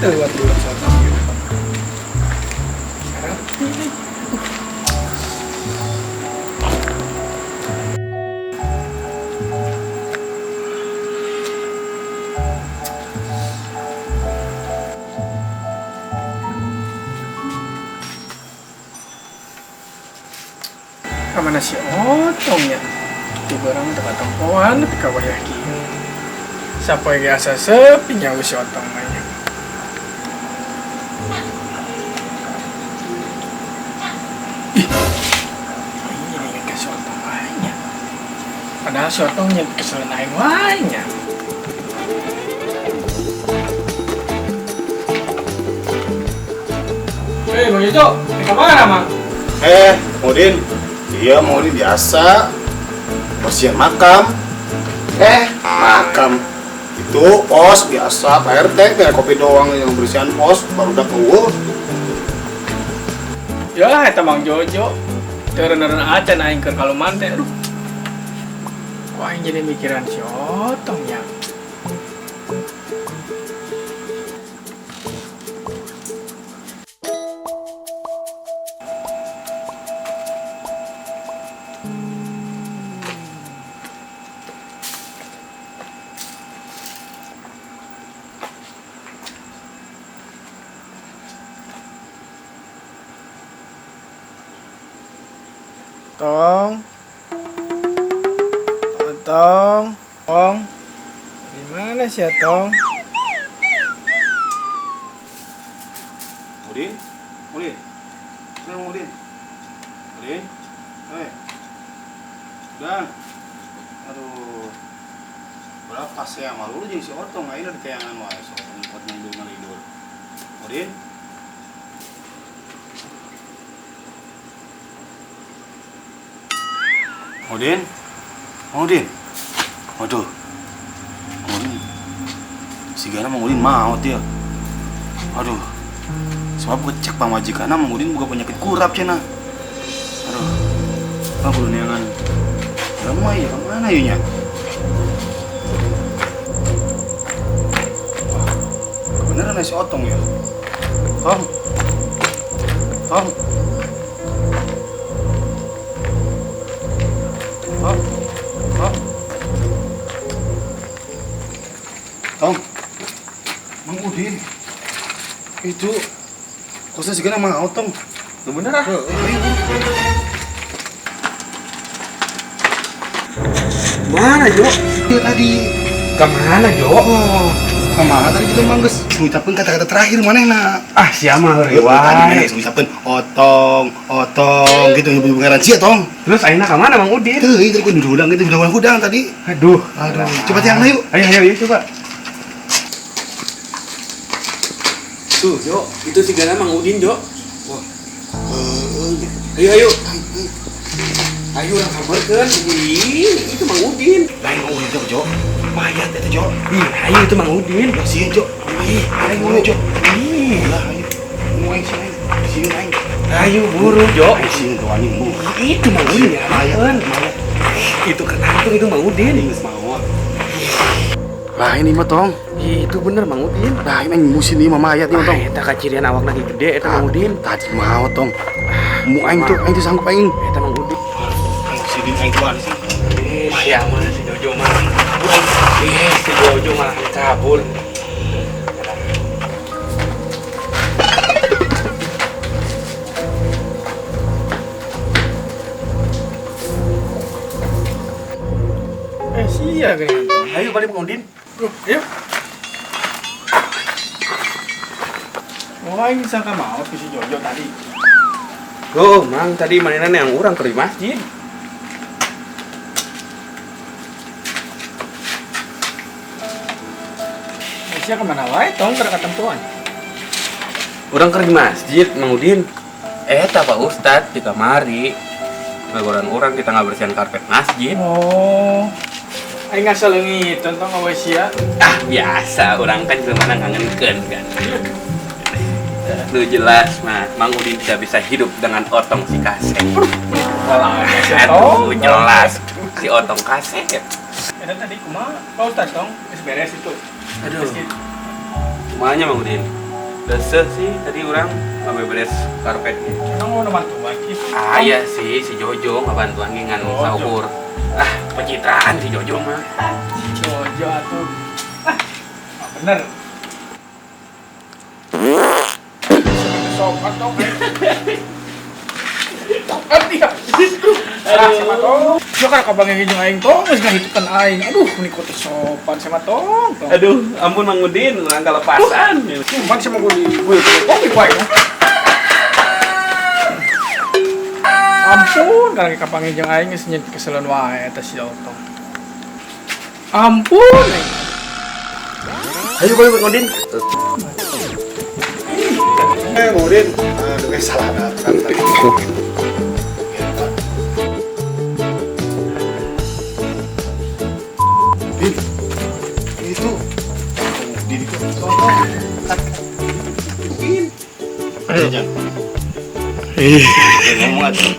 lewat sotong gitu. Rapi nih. Kamana si otongnya? Tiba orang tak tempohan tapi kawayaki. Siapa yang asa sepi nyawa si otong mainnya. Ih, ini ingat ke si otong mainnya. Padahal si otongnya kesel naik mainnya. Hei Bang Jojo, ini kemana Mang? Udin. Iya, mau Udin biasa bersihin makam. Makam itu pos biasa Pak RT kayak kopi doang yang bersihan pos baru udah keluar. Ya, eta Mang Jojo. Teureun-eureun acan aing keur kaluman teh. Aduh. Kok aing jadi mikiran si otong ya? Tong, Tong, gimana sih ya Tong? Udin, kenapa Udin? Udah. Aduh, berapa sih sama lu jadi si otong aja di kayangan wae si otong buat ngalidur. Udin. Udin. Waduh. Udin. Si Gana Mang Udin maut ya. Aduh. Sebab cek pamajikan Mang Udin buka penyakit kurap cenah. Aduh. Apa kudu neangan. Lama ya kemana ya nya? Wah. Kebeneran si otong ya. Tong. Tong. Mang Udin, itu kosnya segala mau Tong. Lu bener ah? Mana Jo? Itu tadi. Kemana Jo? Oh, kemana tadi kita mangges? Ngucapin kata-kata terakhir mana nak? Ah siapa Tadi mana ngucapin otong gitu nyebut garansi ya Tong. Terus aina kemana Mang Udin? Tuh, itu udah hudang tadi. Aduh. Coba tiang yuk. Ayo coba. Tuh Jo, itu si Gana Mang Udin Jo. Wah. Ayo. Ayo orang kabarkan, itu Mang Udin. Lain Mang Udin Jo. Mayat itu Jo. Ayo itu Mang Udin. Bersihin Jo. Ayo Jo. Lah ayo. Muain sini aing. Ayo buru Jo. Sini tuh anjing bu. Itu Mang Udin ya. Mayat. Itu kenapa itu Mang Udin? Geus mau. Lah ini mah Tong. Itu bener Mang Udin. Lah ini musim ini mah mayat ini Tong. Eta kacirian awak lagi gede eta Mang Udin. Tadi mau Tong. Mu aing tuh sanggup aing. Eta Mang Udin. Si Din aing tuan sih. Ya mah si Jojo mah. Si Jojo mah kabur. Sia gini. Ayo balik Mang Udin. Ayo. Wah, ini sangka mau ke si Jojo tadi. Oh, Mang tadi mainan yang orang ke masjid. Sia kemana wae tong keur ketempuan. Urang keur di masjid Mang Udin. Eta Pak Ustad di kamari. Ngagoran orang kita ngabersihan karpet masjid. Oh. Aing ngasal leungit tentang awe sia. Ah, biasa orang kan gimana ngangenkeun kan. Lu jelas mah Mang Udin tidak bisa hidup dengan otong si kaset. Aduh, jelas si otong kaset. Eta tadi kumaha? Pak Ustad tong geus beres itu. Aduh. Kumanya Mang Udin? Deseh sih tadi orang nggak beres karpet. Emang mau bantu lagi? Ah iya sih si Jojo nggak bantuan ngan sahur. Ah pencitraan si Jojo mah. Si Jojo atuh. Bener. Sobat dong. Arti ya. Sama tong. Yo kan kabang yang jeung aing tong geus ngahitukeun aing. Aduh, niku teh sopan sama tong. Aduh, ampun Mang Udin, orang kelepasan. Cuman sama gue kopi kuai. Ampun, kalau kapang jeung aing geus nyeut keseleun wae eta si Otong. Ampun. Ayo Mang Udin. Udin, aduh salah datang. Itu diri kok ngomong aja,